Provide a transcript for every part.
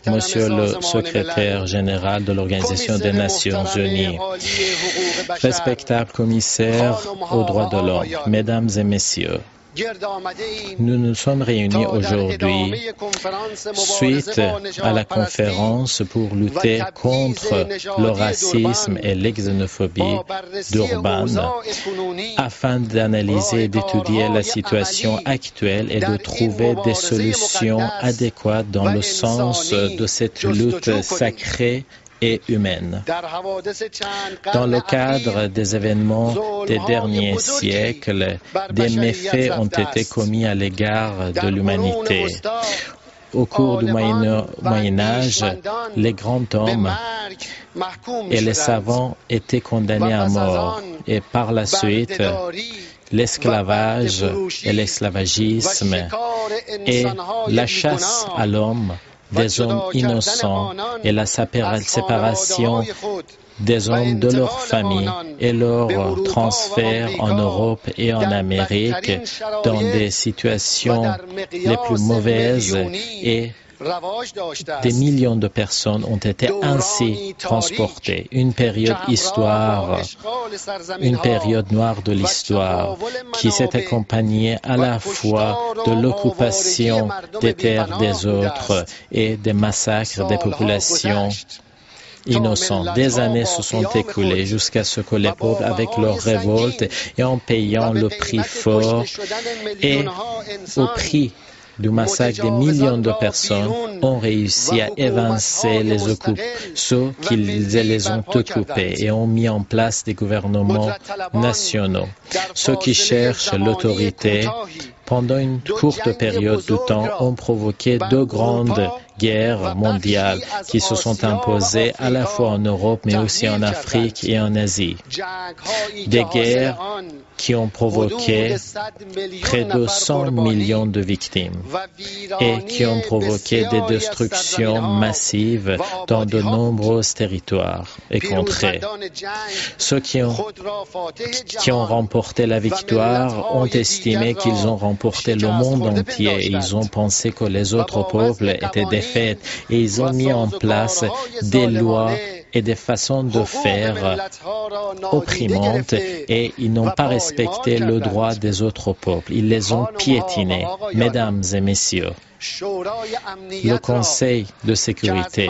Monsieur le secrétaire général de l'Organisation des Nations Unies, respectable commissaire aux droits de l'homme, mesdames et messieurs, nous nous sommes réunis aujourd'hui suite à la conférence pour lutter contre le racisme et l'exxénophobie d'Urban afin d'analyser et d'étudier la situation actuelle et de trouver des solutions adéquates dans le sens de cette lutte sacrée et humaine. Dans le cadre des événements des derniers siècles, des méfaits ont été commis à l'égard de l'humanité. Au cours du Moyen Âge, les grands hommes et les savants étaient condamnés à mort et par la suite, l'esclavage et l'esclavagisme et la chasse à l'homme des hommes innocents et la séparation des hommes de leur famille et leur transfert en Europe et en Amérique dans des situations les plus mauvaises et des millions de personnes ont été ainsi transportées. Une période noire de l'histoire qui s'est accompagnée à la fois de l'occupation des terres des autres et des massacres des populations innocents. Des années se sont écoulées jusqu'à ce que les pauvres, avec leur révolte et en payant le prix fort et au prix du massacre des millions de personnes, ont réussi à évincer ceux qui les ont occupés et ont mis en place des gouvernements nationaux. Ceux qui cherchent l'autorité, pendant une courte période de temps, ont provoqué deux grandes guerres mondiales qui se sont imposées à la fois en Europe mais aussi en Afrique et en Asie. Des guerres qui ont provoqué près de 100 millions de victimes et qui ont provoqué des destructions massives dans de nombreux territoires et contrées. Ceux qui ont remporté la victoire ont estimé qu'ils ont remporté le monde entier et ils ont pensé que les autres peuples étaient défaits et ils ont mis en place des lois et des façons de faire opprimantes et ils n'ont pas respecté le droit des autres peuples. Ils les ont piétinés. Mesdames et messieurs, le Conseil de sécurité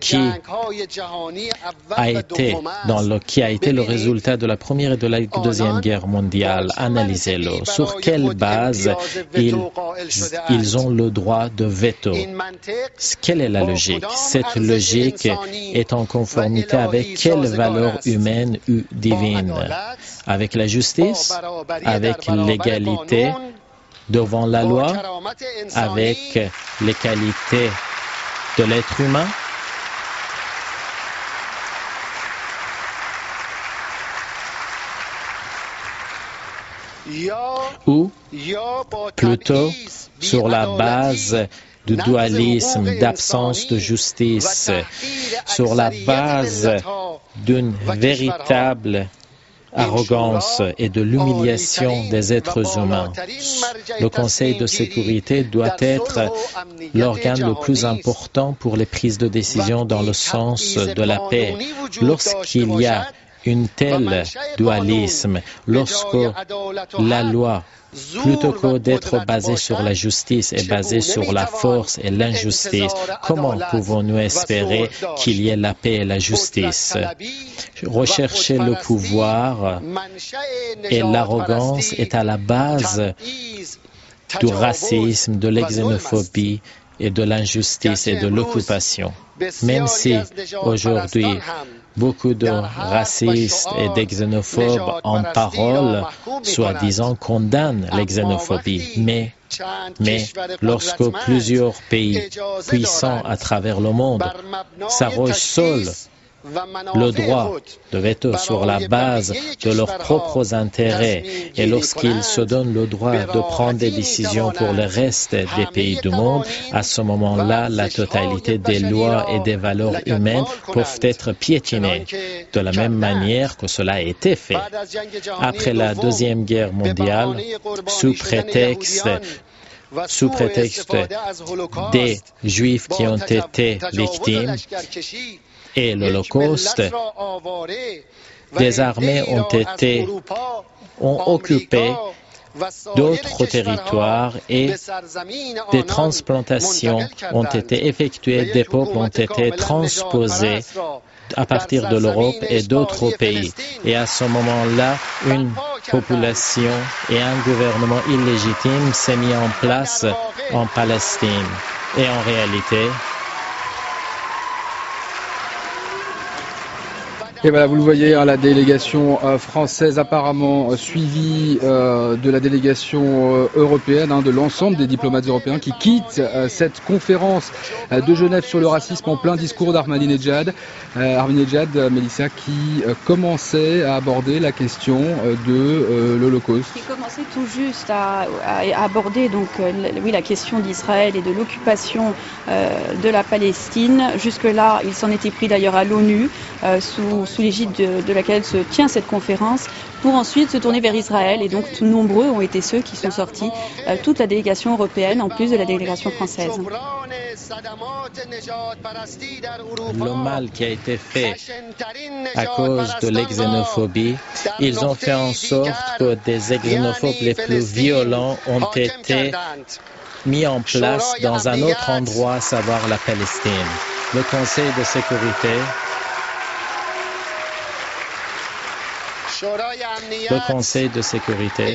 qui a été le résultat de la Première et de la Deuxième Guerre mondiale, analysez-le. Sur quelle base ils ont le droit de veto? Quelle est la logique? Cette logique est en conformité avec quelle valeur humaine ou divine? Avec la justice? Avec l'égalité devant la loi, avec les qualités de l'être humain? Ou plutôt sur la base du dualisme, d'absence de justice, sur la base d'une véritable arrogance et de l'humiliation des êtres humains. Le Conseil de sécurité doit être l'organe le plus important pour les prises de décision dans le sens de la paix. Lorsqu'il y a un tel dualisme, lorsque la loi, plutôt que d'être basée sur la justice, est basée sur la force et l'injustice, comment pouvons-nous espérer qu'il y ait la paix et la justice? Rechercher le pouvoir et l'arrogance est à la base du racisme, de l'exxénophobie et de l'injustice et de l'occupation. Même si aujourd'hui beaucoup de racistes et d'exxénophobes en parole, soi-disant, condamnent l'exxénophobie. Mais lorsque plusieurs pays puissants à travers le monde s'arrogent seuls le droit de veto sur la base de leurs propres intérêts et lorsqu'ils se donnent le droit de prendre des décisions pour le reste des pays du monde, à ce moment-là, la totalité des lois et des valeurs humaines peuvent être piétinées, de la même manière que cela a été fait. Après la Deuxième Guerre mondiale, sous prétexte sous prétexte des Juifs qui ont été victimes et l'Holocauste, des armées ont occupé d'autres territoires et des transplantations ont été effectuées, des peuples ont été transposés à partir de l'Europe et d'autres pays. Et à ce moment-là, une population et un gouvernement illégitime s'est mis en place en Palestine. Et en réalité, et voilà, vous le voyez, la délégation française apparemment suivie de la délégation européenne, de l'ensemble des diplomates européens qui quittent cette conférence de Genève sur le racisme en plein discours d'Ahmadinejad. Ahmadinejad, Mélissa, qui commençait à aborder la question de l'Holocauste. Il commençait tout juste à aborder donc, la question d'Israël et de l'occupation de la Palestine. Jusque-là, il s'en était pris d'ailleurs à l'ONU sous l'égide de laquelle se tient cette conférence, pour ensuite se tourner vers Israël. Et donc, nombreux ont été ceux qui sont sortis, toute la délégation européenne, en plus de la délégation française. Le mal qui a été fait à cause de l'exxénophobie, ils ont fait en sorte que des xénophobes les plus violents ont été mis en place dans un autre endroit, à savoir la Palestine. Le Conseil de sécurité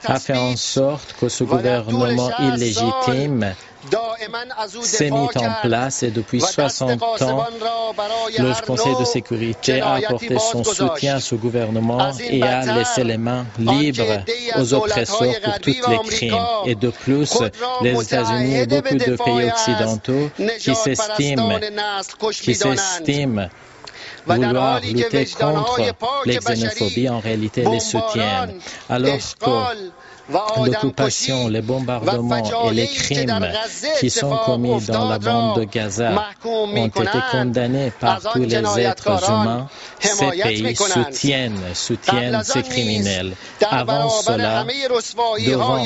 a fait en sorte que ce gouvernement illégitime s'est mis en place et depuis 60 ans, le Conseil de sécurité a apporté son soutien à ce gouvernement et a laissé les mains libres aux oppresseurs pour tous les crimes. Et de plus, les États-Unis et beaucoup de pays occidentaux qui s'estiment vouloir lutter contre les xénophobies, en réalité les soutiennent. Alors que l'occupation, les bombardements et les crimes qui sont commis dans la bande de Gaza ont été condamnés par tous les êtres humains, ces pays soutiennent ces criminels. Avant cela, devant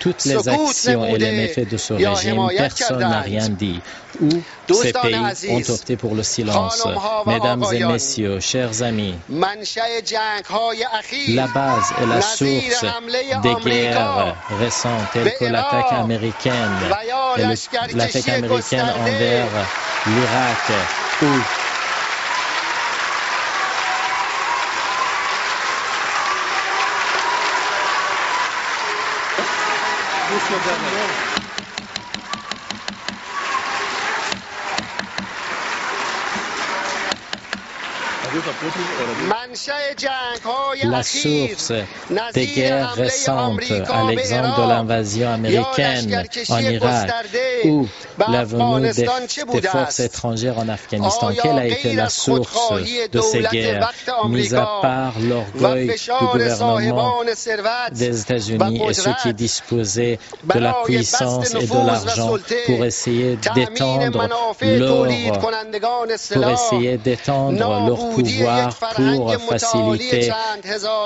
toutes les actions et les méfaits de ce régime, personne n'a rien dit. Ou ces pays ont opté pour le silence. Mesdames et messieurs, chers amis, la base et la source des guerres récentes, telles que l'attaque américaine envers l'Irak, ou la source des guerres récentes, à l'exemple de l'invasion américaine en Irak ou la venue des forces étrangères en Afghanistan. Quelle a été la source de ces guerres, mis à part l'orgueil du gouvernement des États-Unis et ceux qui disposaient de la puissance et de l'argent pour essayer d'étendre leur pouvoir pour faciliter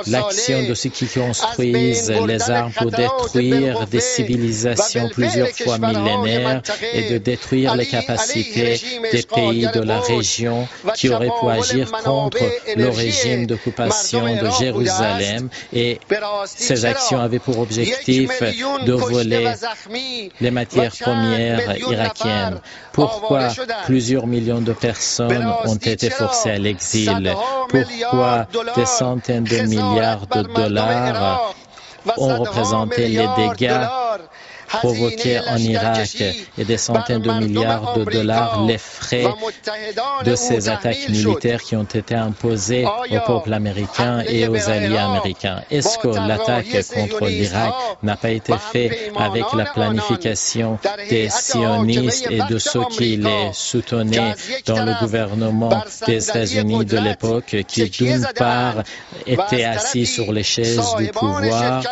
l'action de ceux qui construisent les armes pour détruire des civilisations plusieurs fois millénaires et de détruire les capacités des pays de la région qui auraient pu agir contre le régime d'occupation de Jérusalem. Et ces actions avaient pour objectif de voler les matières premières irakiennes. Pourquoi plusieurs millions de personnes ont été forcées à l'exil? Pourquoi des centaines de milliards de dollars ont représenté les dégâts provoqués en Irak et des centaines de milliards de dollars les frais de ces attaques militaires qui ont été imposées au peuple américain et aux alliés américains? Est-ce que l'attaque contre l'Irak n'a pas été faite avec la planification des sionistes et de ceux qui les soutenaient dans le gouvernement des États-Unis de l'époque, qui d'une part étaient assis sur les chaises du pouvoir,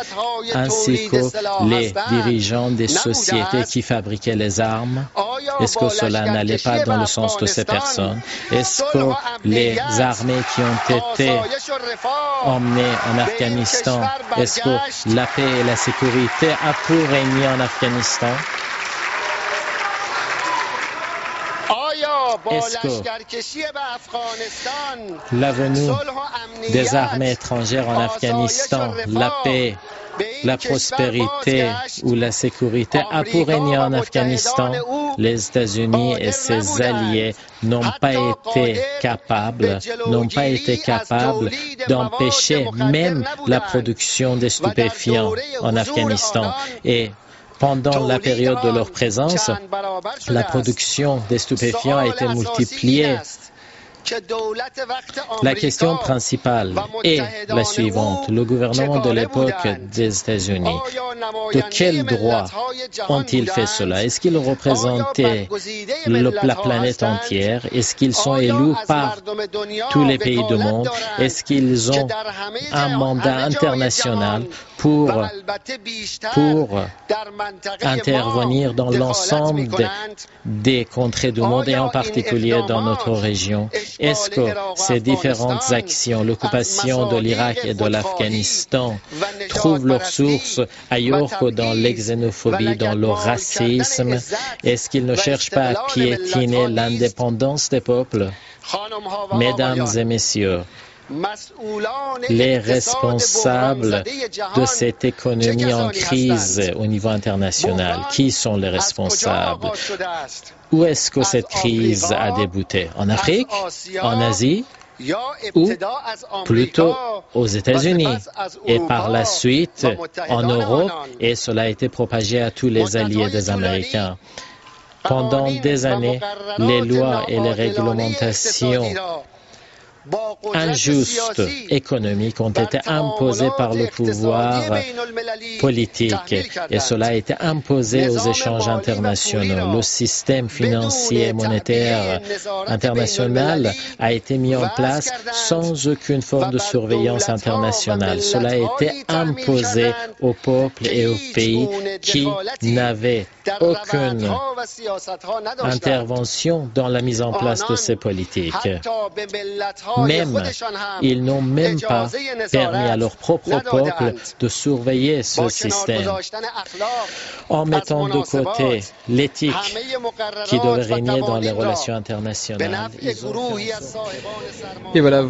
ainsi que les dirigeants des sociétés qui fabriquaient les armes? Est-ce que cela n'allait pas dans le sens de ces personnes? Est-ce que les armées qui ont été emmenées en Afghanistan, est-ce que la paix et la sécurité a pu régner en Afghanistan? Est-ce que la venue des armées étrangères en Afghanistan, la paix, la prospérité ou la sécurité a pu régner en Afghanistan? Les États-Unis et ses alliés n'ont pas été capables d'empêcher même la production des stupéfiants en Afghanistan. Et pendant la période de leur présence, la production des stupéfiants a été multipliée. La question principale est la suivante. Le gouvernement de l'époque des États-Unis, de quel droit ont-ils fait cela? Est-ce qu'ils représentaient la planète entière? Est-ce qu'ils sont élus par tous les pays du monde? Est-ce qu'ils ont un mandat international pour intervenir dans l'ensemble des contrées du monde et en particulier dans notre région? Est-ce que ces différentes actions, l'occupation de l'Irak et de l'Afghanistan, trouvent leur source ailleurs que dans l'exxénophobie, dans le racisme? Est-ce qu'ils ne cherchent pas à piétiner l'indépendance des peuples? Mesdames et messieurs, les responsables de cette économie en crise au niveau international, qui sont les responsables? Où est-ce que cette crise a débuté? En Afrique? En Asie? Ou plutôt aux États-Unis et par la suite en Europe, et cela a été propagé à tous les alliés des Américains. Pendant des années, les lois et les réglementations injustes économiques ont été imposées par le pouvoir politique et cela a été imposé aux échanges internationaux. Le système financier et monétaire international a été mis en place sans aucune forme de surveillance internationale. Cela a été imposé aux peuples et aux pays qui n'avaient aucune intervention dans la mise en place de ces politiques. Même, ils n'ont même pas permis à leur propre peuple de surveiller ce système. En mettant de côté l'éthique qui devait régner dans les relations internationales, ils ont... Et voilà.